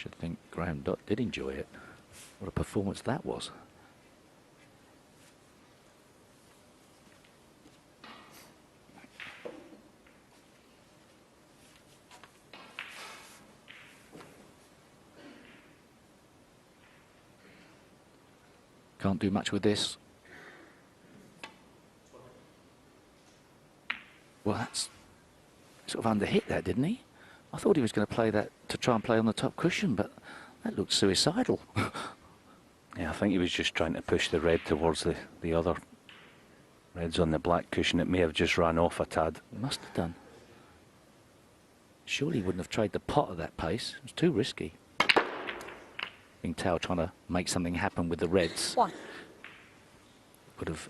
should think Graham Dott did enjoy it. What a performance that was. Can't do much with this. Well, that's sort of underhit that, didn't he? I thought he was going to play that to try and play on the top cushion, but that looked suicidal. Yeah, I think he was just trying to push the red towards the other reds on the black cushion. It may have just ran off a tad. Must have done. Surely he wouldn't have tried the pot at that pace. It was too risky. Bingtao trying to make something happen with the reds. One. Would have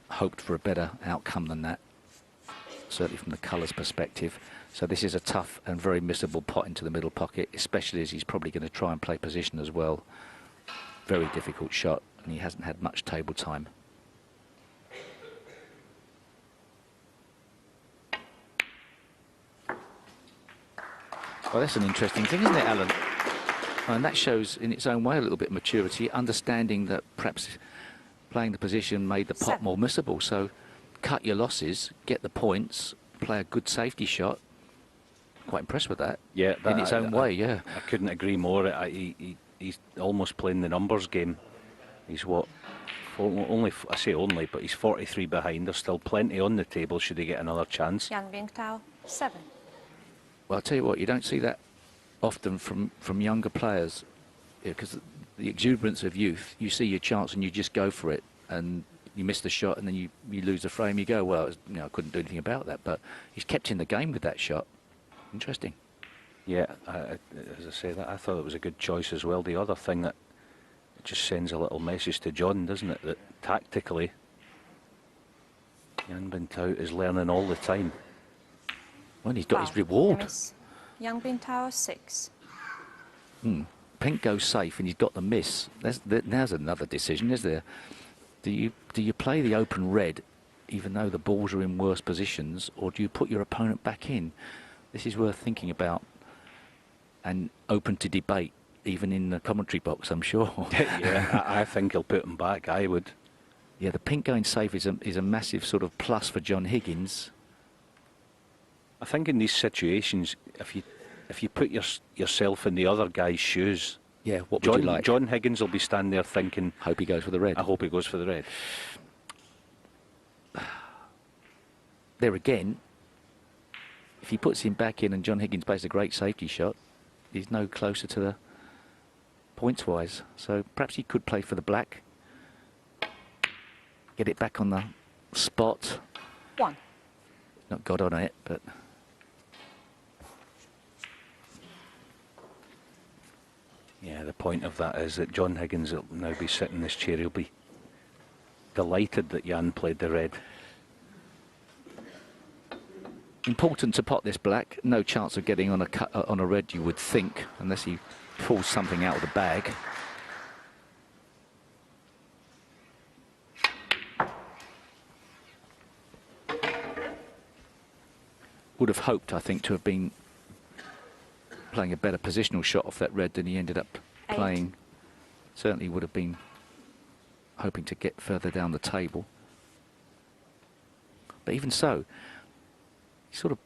hoped for a better outcome than that, certainly from the colours perspective. So this is a tough and very missable pot into the middle pocket, especially as he's probably going to try and play position as well. Very difficult shot, and he hasn't had much table time. Well, that's an interesting thing, isn't it, Alan? And that shows in its own way a little bit of maturity, understanding that perhaps playing the position made the pot more missable. So cut your losses, get the points, play a good safety shot. Quite impressed with that. Yeah, in its own way, yeah. I couldn't agree more. He's almost playing the numbers game. He's what? Only, I say only, but he's 43 behind. There's still plenty on the table should he get another chance. Yan Bingtao, 7. Well, I'll tell you what, you don't see that often from younger players, because the exuberance of youth, you see your chance and you just go for it, and you miss the shot and then you lose the frame. You go, well, you know, I couldn't do anything about that, but he's kept in the game with that shot. Interesting. Yeah, as I say, that I thought it was a good choice as well. The other thing that it just sends a little message to John, doesn't it, that tactically Yan Bingtao is learning all the time. Well, he's got his reward. Yan Bingtao, 6. Pink goes safe and he's got the miss. There's another decision, is there? Do you play the open red even though the balls are in worse positions, or do you put your opponent back in? This is worth thinking about and open to debate, even in the commentary box, I'm sure. Yeah, I think he'll put him back. I would. Yeah, the pink going safe is a massive sort of plus for John Higgins. I think in these situations, if you put yourself in the other guy's shoes, yeah, what would you like? John Higgins will be standing there thinking, hope he goes for the red. I hope he goes for the red. There again, if he puts him back in and John Higgins plays a great safety shot, he's no closer to the points-wise. So perhaps he could play for the black, get it back on the spot. 1. Not got on it, but... Yeah, the point of that is that John Higgins will now be sitting in this chair. He'll be delighted that Yan played the red. Important to pot this black. No chance of getting on a red, you would think, unless he pulls something out of the bag. Would have hoped, I think, to have been playing a better positional shot off that red than he ended up playing. Certainly would have been hoping to get further down the table. But even so, he's sort of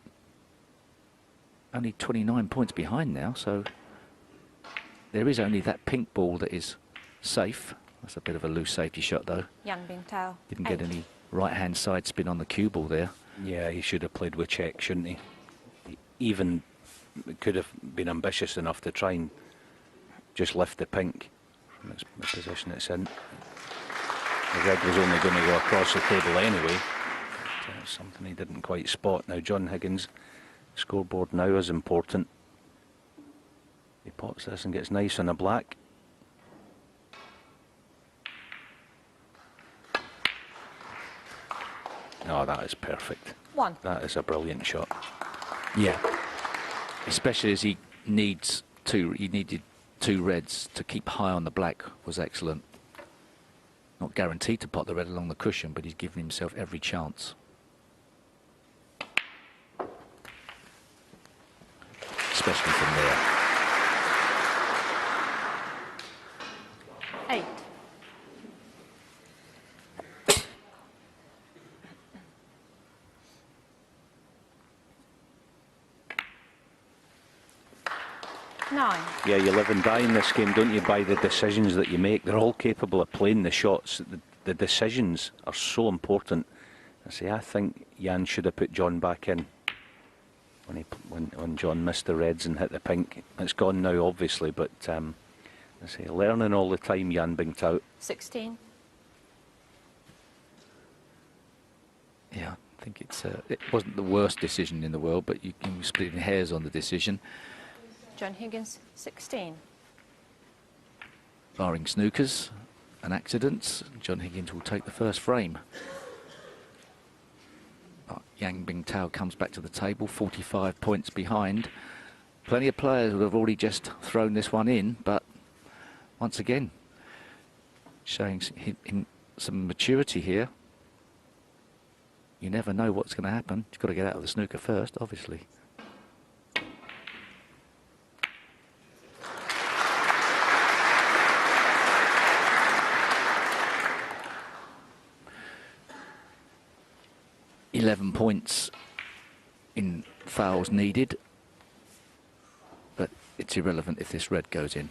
only 29 points behind now, so there is only that pink ball that is safe. That's a bit of a loose safety shot, though. Yan Bingtao, Didn't get any right-hand side spin on the cue ball there. Yeah, he should have played with check, shouldn't he? He even could have been ambitious enough to try and just lift the pink from the position it's in. The red was only going to go across the table anyway. But, something he didn't quite spot. Now John Higgins' scoreboard now is important. He pots this and gets nice on a black. Oh, that is perfect. 1. That is a brilliant shot. Yeah. Especially as he needed two reds to keep high on the black was excellent. Not guaranteed to pot the red along the cushion, but he's given himself every chance. Especially from there. 9. Yeah, you live and die in this game, don't you, by the decisions that you make. They're all capable of playing the shots. The decisions are so important. I think Yan should have put John back in when John missed the reds and hit the pink. It's gone now, obviously, but learning all the time, Yan Bingtao. 16. Yeah, I think it wasn't the worst decision in the world, but you can be splitting hairs on the decision. John Higgins, 16. Barring snookers and accidents, John Higgins will take the first frame. Yan Bingtao comes back to the table, 45 points behind. Plenty of players would have already just thrown this one in, but once again, showing some maturity here. You never know what's going to happen. You've got to get out of the snooker first, obviously. $11 points in fouls needed, but it's irrelevant if this red goes in.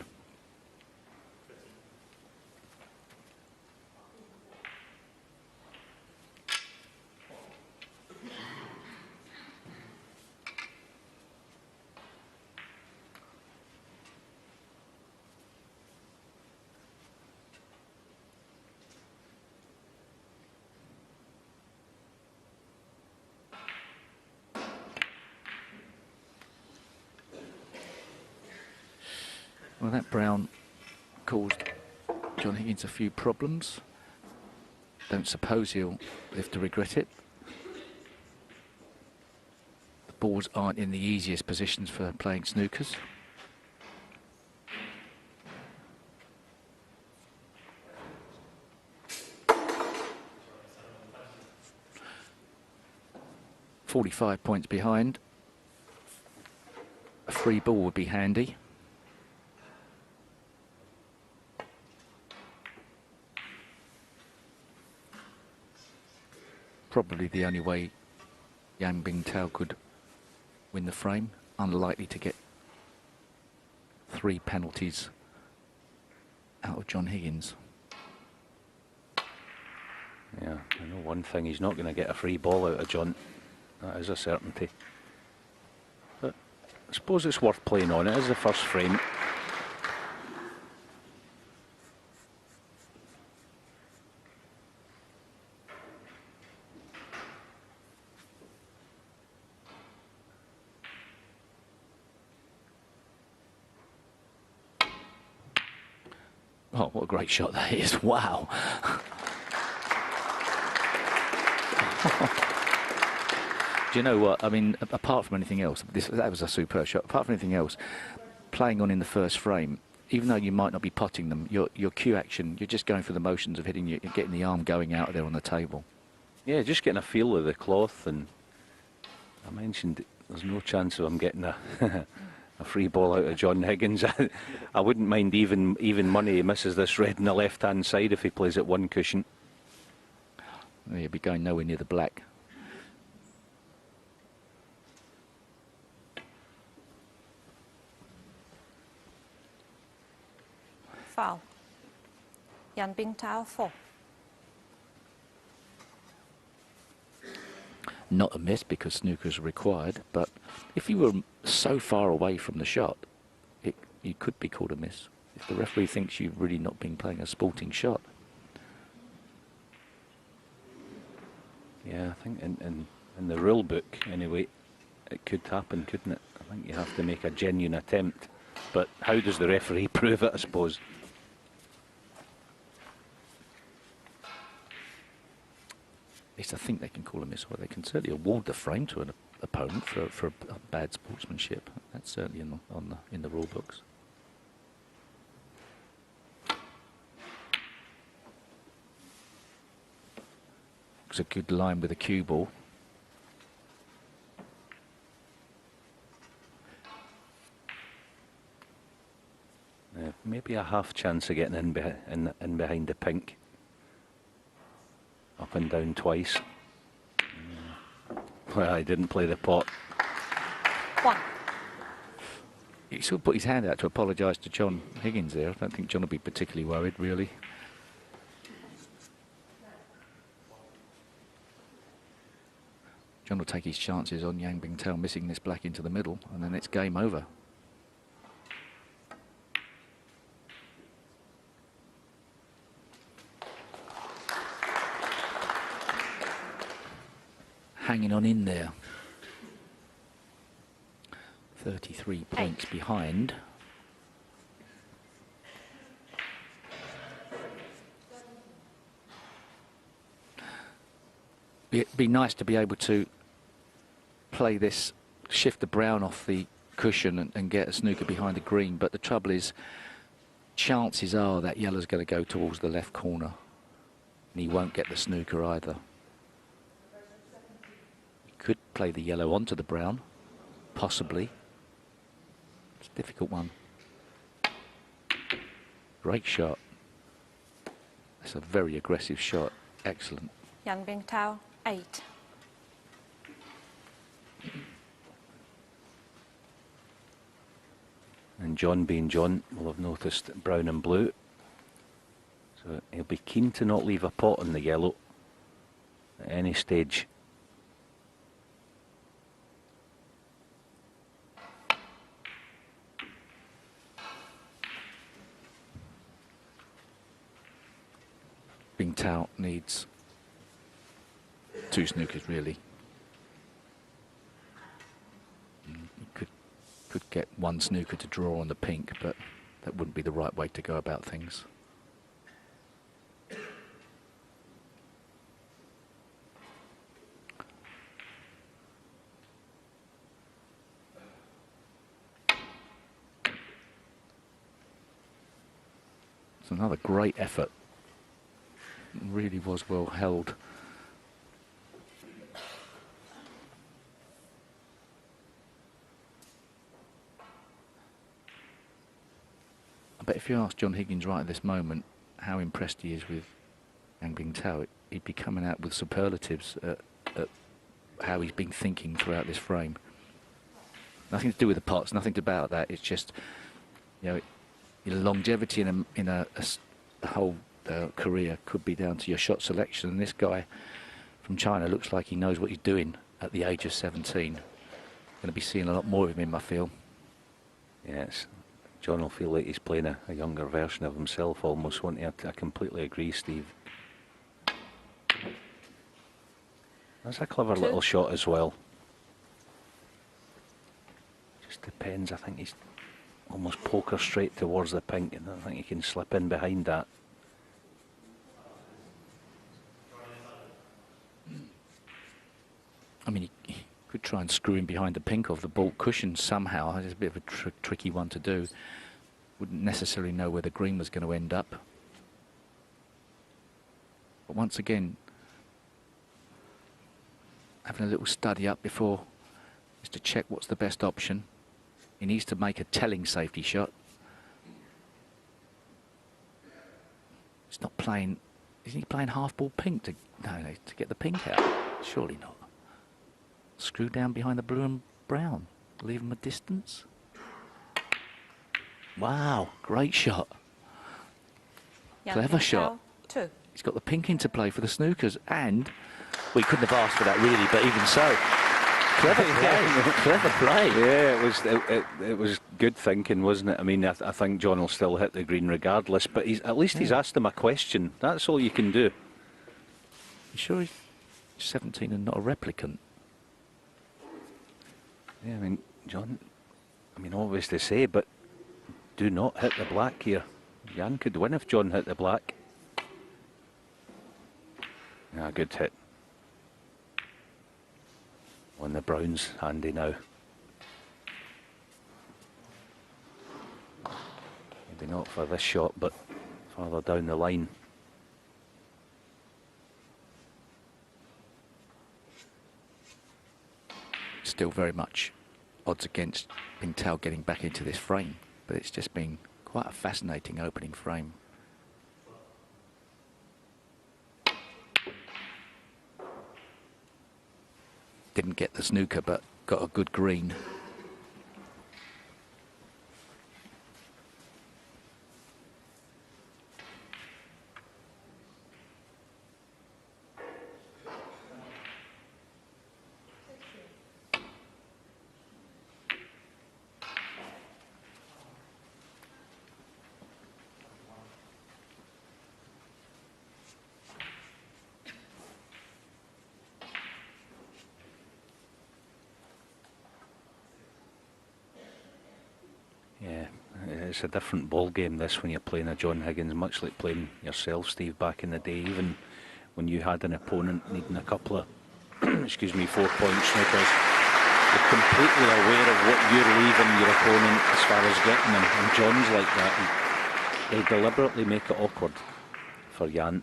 Well, that brown caused John Higgins a few problems. Don't suppose he'll live to regret it. The boards aren't in the easiest positions for playing snookers. $45 points behind. A free ball would be handy. Probably the only way Yan Bingtao could win the frame. Unlikely to get 3 penalties out of John Higgins. Yeah, I know one thing, he's not going to get a free ball out of John. That is a certainty. But I suppose it's worth playing on. It is the first frame. Oh, what a great shot that is. Wow. Do you know what? I mean, apart from anything else, that was a superb shot. Apart from anything else, playing on in the first frame, even though you might not be putting them, your cue action, you're just going through the motions of hitting, getting the arm going out there on the table. Yeah, just getting a feel of the cloth. And I mentioned there's no chance of him getting a a free ball out of John Higgins. I wouldn't mind even money he misses this red on the left-hand side if he plays at one cushion. He'll be going nowhere near the black. Foul. Yan Bingtao, 4. Not a miss because snooker's required, but if you were so far away from the shot, you could be called a miss. If the referee thinks you've really not been playing a sporting shot. Yeah, I think in the rule book, anyway, it could happen, couldn't it? I think you have to make a genuine attempt. But how does the referee prove it, I suppose? At least I think they can call a miss, or they can certainly award the frame to an opponent for a bad sportsmanship. That's certainly in the rule books. It's a good line with a cue ball. Maybe a half chance of getting in behind the pink. Up and down twice. Well, I didn't play the pot. 1. He sort of put his hand out to apologise to John Higgins there. I don't think John will be particularly worried, really. John will take his chances on Yan Bingtao missing this black into the middle, and then it's game over. Hanging on in there. 33 points behind. It'd be nice to be able to play this, shift the brown off the cushion and get a snooker behind the green, but the trouble is, chances are that yellow's going to go towards the left corner, and he won't get the snooker either. He could play the yellow onto the brown, possibly. It's a difficult one. Great shot. That's a very aggressive shot. Excellent. Yan Bingtao, 8. And John, being John, will have noticed brown and blue. So he'll be keen to not leave a pot on the yellow at any stage. Bingtao needs 2 snookers, really. He could get 1 snooker to draw on the pink, but that wouldn't be the right way to go about things. It's another great effort. It really was well held. I bet if you ask John Higgins right at this moment how impressed he is with Yan Bingtao, he'd be coming out with superlatives at how he's been thinking throughout this frame. Nothing to do with the pots, nothing about that. It's just, you know, your longevity in a whole career could be down to your shot selection. And this guy from China looks like he knows what he's doing at the age of 17. Going to be seeing a lot more of him, I feel. Yes. John will feel like he's playing a younger version of himself almost, won't he? I completely agree, Steve. That's a clever little shot as well. Just depends. I think he's almost poker straight towards the pink, and I think he can slip in behind that. I mean, he could try and screw him behind the pink of the baulk cushion somehow. It's a bit of a tricky one to do. Wouldn't necessarily know where the green was going to end up. But once again, having a little study up before, just to check what's the best option. He needs to make a telling safety shot. He's not playing. Isn't he playing half ball pink to get the pink out? Surely not. Screw down behind the blue and brown. Leave him a distance. Wow, great shot. Clever shot. 2. He's got the pink into play for the snookers, and we couldn't have asked for that really, but even so, clever play. Clever play. Yeah, it was good thinking, wasn't it? I mean, I think John will still hit the green regardless, but at least he's asked him a question. That's all you can do. You sure he's 17 and not a replicant? Yeah, I mean, John, obvious to say, but do not hit the black here. Yan could win if John hit the black. Yeah, good hit. On the brown's handy now. Maybe not for this shot, but farther down the line. Still very much odds against Bingtao getting back into this frame, but it's just been quite a fascinating opening frame. Didn't get the snooker, but got a good green. it's a different ball game this when you're playing a John Higgins, much like playing yourself, Steve, back in the day. Even when you had an opponent needing a couple of, excuse me, 4-point snookers, you're completely aware of what you're leaving your opponent as far as getting them. And John's like that. He'll deliberately make it awkward for Yan.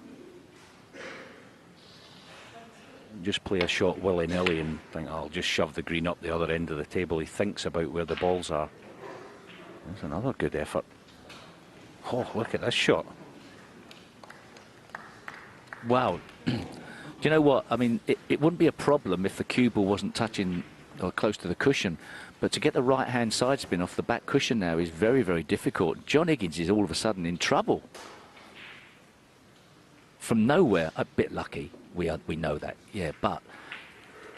Just play a shot willy-nilly and think, oh, I'll just shove the green up the other end of the table. He thinks about where the balls are. There's another good effort. Oh, look at this shot. Wow. Do you know what? I mean, it wouldn't be a problem if the cue ball wasn't touching or close to the cushion. But to get the right-hand side spin off the back cushion now is very, very difficult. John Higgins is all of a sudden in trouble. From nowhere, a bit lucky. We know that, yeah. But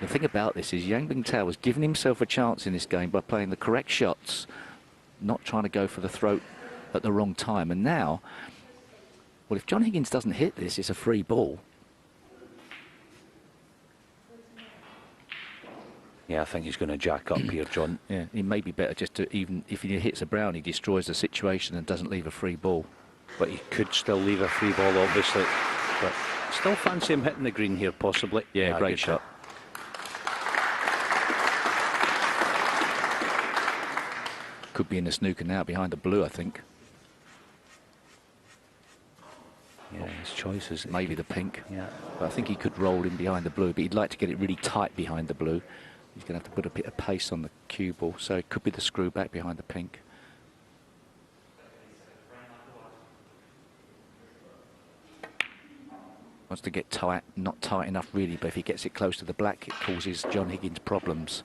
the thing about this is Yan Bingtao has given himself a chance in this game by playing the correct shots, not trying to go for the throat at the wrong time. And now, well, if John Higgins doesn't hit this, it's a free ball. Yeah, I think he's going to jack up here, John. Yeah, it may be better just to, even if he hits a brown, he destroys the situation and doesn't leave a free ball. But he could still leave a free ball, obviously. But still fancy him hitting the green here, possibly. Yeah, great shot. Could be in the snooker now, behind the blue, I think. Yeah, his choices. Maybe the pink. Yeah. But I think he could roll in behind the blue, but he'd like to get it really tight behind the blue. He's going to have to put a bit of pace on the cue ball, so it could be the screw back behind the pink. Wants to get tight, not tight enough really, but if he gets it close to the black, it causes John Higgins problems.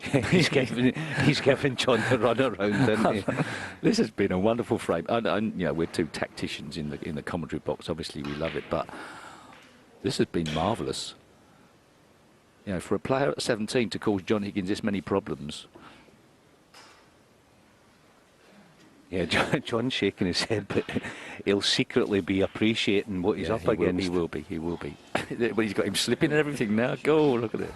He's giving John the run around, isn't he? This has been a wonderful frame. And you know, we're two tacticians in the commentary box. Obviously, we love it, but this has been marvellous. You know, for a player at 17 to cause John Higgins this many problems. Yeah, John's shaking his head, but he'll secretly be appreciating what he's up against. He will be. But he's got him slipping and everything now. Go, look at it.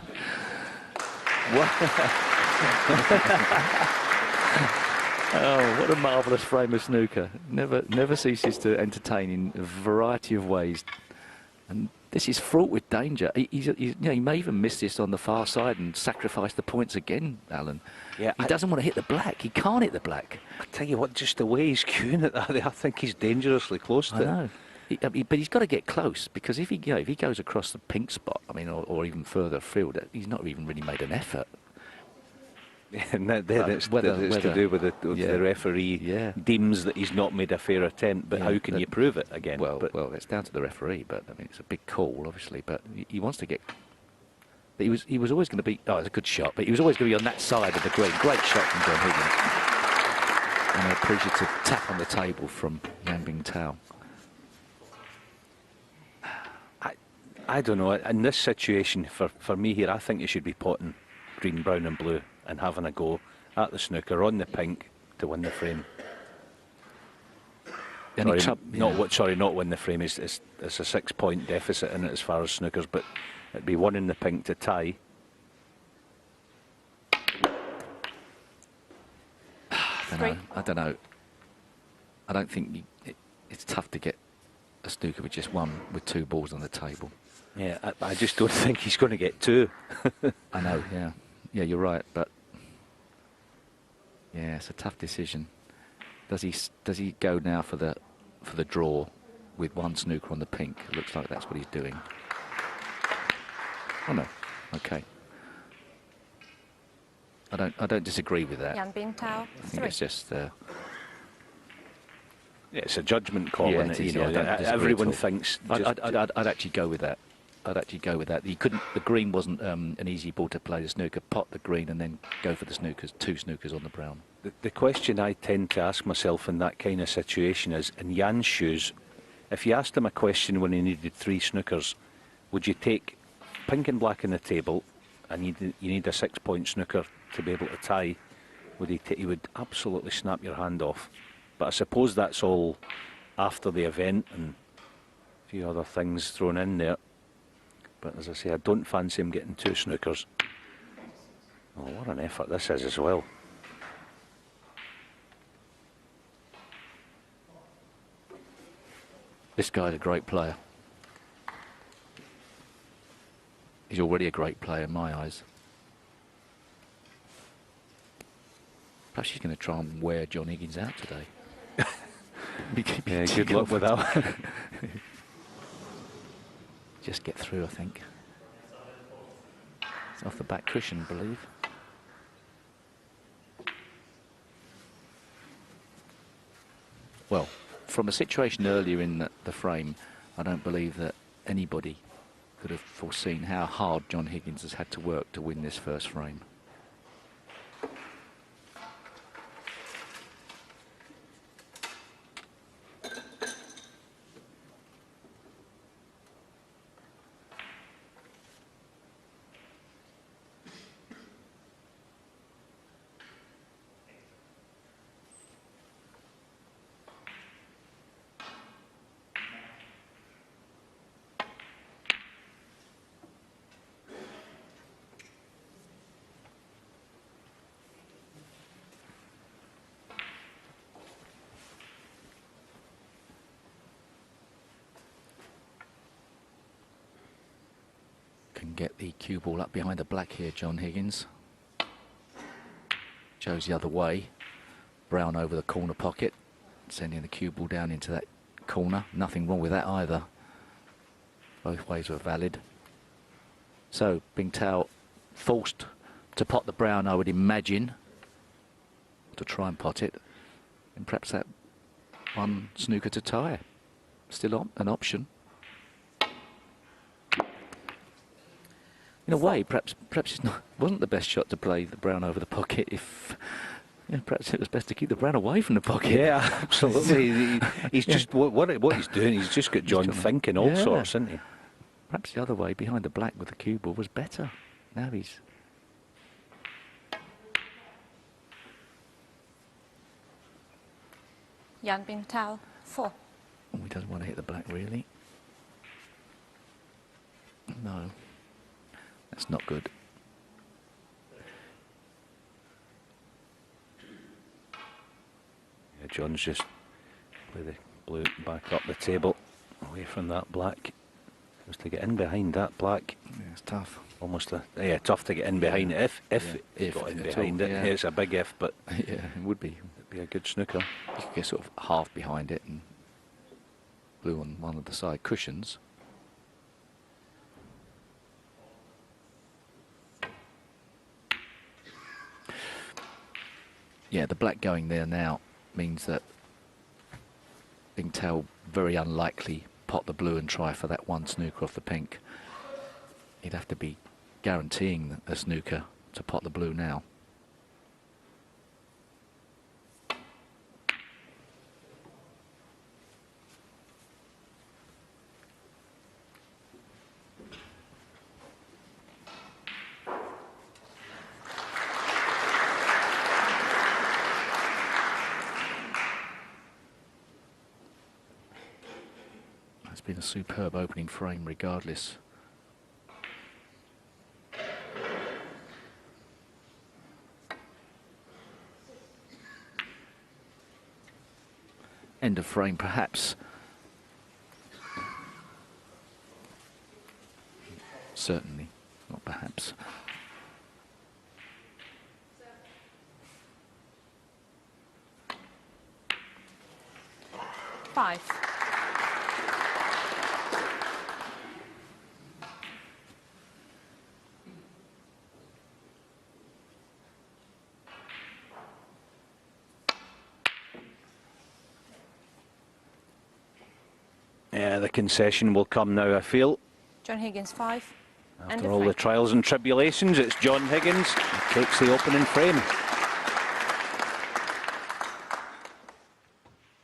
Oh, what a marvellous frame of snooker. Never ceases to entertain in a variety of ways. And this is fraught with danger. You know, he may even miss this on the far side and sacrifice the points again, Alan. Yeah, he doesn't want to hit the black. He can't hit the black. I tell you what, just the way he's cueing at that, I think he's dangerously close to it. I know. But he's got to get close, because if he goes across the pink spot, I mean, or even further afield, he's not even really made an effort. And that's to do with the referee deems that he's not made a fair attempt, but how can you prove it again? Well, it's down to the referee, but I mean, it's a big call, obviously, but he wants to get... He was always going to be... Oh, it's a good shot, but he was always going to be on that side of the green. Great shot from John Higgins. And an appreciative tap on the table from Yan Bingtao. I don't know. In this situation, for me here, I think you should be potting green, brown and blue and having a go at the snooker on the pink to win the frame. Not win the frame. It's a 6-point deficit in it as far as snookers, but it'd be one in the pink to tie. I don't know. I don't think it's tough to get a snooker with just one, with two balls on the table. Yeah, I just don't think he's going to get two. I know, yeah. Yeah, you're right, but yeah, it's a tough decision. Does he go now for the draw with one snooker on the pink? It looks like that's what he's doing. Oh no, okay. I don't disagree with that. Yan Bingtao, I think it's just yeah, it's a judgment call, yeah, isn't it? Is, you know, everyone thinks. I'd actually go with that. I'd actually go with that. He couldn't. The green wasn't an easy ball to play the snooker. Pot the green and then go for the snookers. Two snookers on the brown. The question I tend to ask myself in that kind of situation is, in Jan's shoes, if you asked him a question when he needed 3 snookers, would you take pink and black on the table, and you need a 6-point snooker to be able to tie? He would absolutely snap your hand off. But I suppose that's all after the event and a few other things thrown in there. But as I say, I don't fancy him getting 2 snookers. Oh, what an effort this is as well. This guy's a great player. He's already a great player in my eyes. Perhaps she's going to try and wear John Higgins out today. Yeah, good luck with that. Just get through, I think. It's off the back cushion, I believe. Well, from a situation earlier in the frame, I don't believe that anybody could have foreseen how hard John Higgins has had to work to win this first frame. Can get the cue ball up behind the black here, John Higgins. Joe's the other way. Brown over the corner pocket, sending the cue ball down into that corner. Nothing wrong with that either. Both ways were valid. So Bingtao forced to pot the brown, I would imagine, to try and pot it. And perhaps that one snooker to tie. Still an option. In a way, perhaps wasn't the best shot to play the brown over the pocket. If perhaps it was best to keep the brown away from the pocket. Yeah, absolutely. He's just what he's doing. He's just got John thinking all sorts, isn't he? Perhaps the other way behind the black with the cue ball was better. Now he's. Yan Bingtao, 4. Oh, he doesn't want to hit the black really. No. That's not good. Yeah, John's just play the blue back up the table, away from that black. Just to get in behind that black. Yeah, it's tough. Almost tough to get in behind it. If got in behind it, yeah. It's a big if, but Yeah, it would be. It'd be a good snooker. You could get sort of half behind it and blue on one of the side cushions. Yeah, the black going there now means that Bingtao very unlikely pot the blue and try for that one snooker off the pink. He'd have to be guaranteeing a snooker to pot the blue now. It's been a superb opening frame regardless. End of frame perhaps. Certainly, not perhaps. Five. Yeah, the concession will come now, I feel. John Higgins, 5. After all the trials and tribulations, it's John Higgins who takes the opening frame.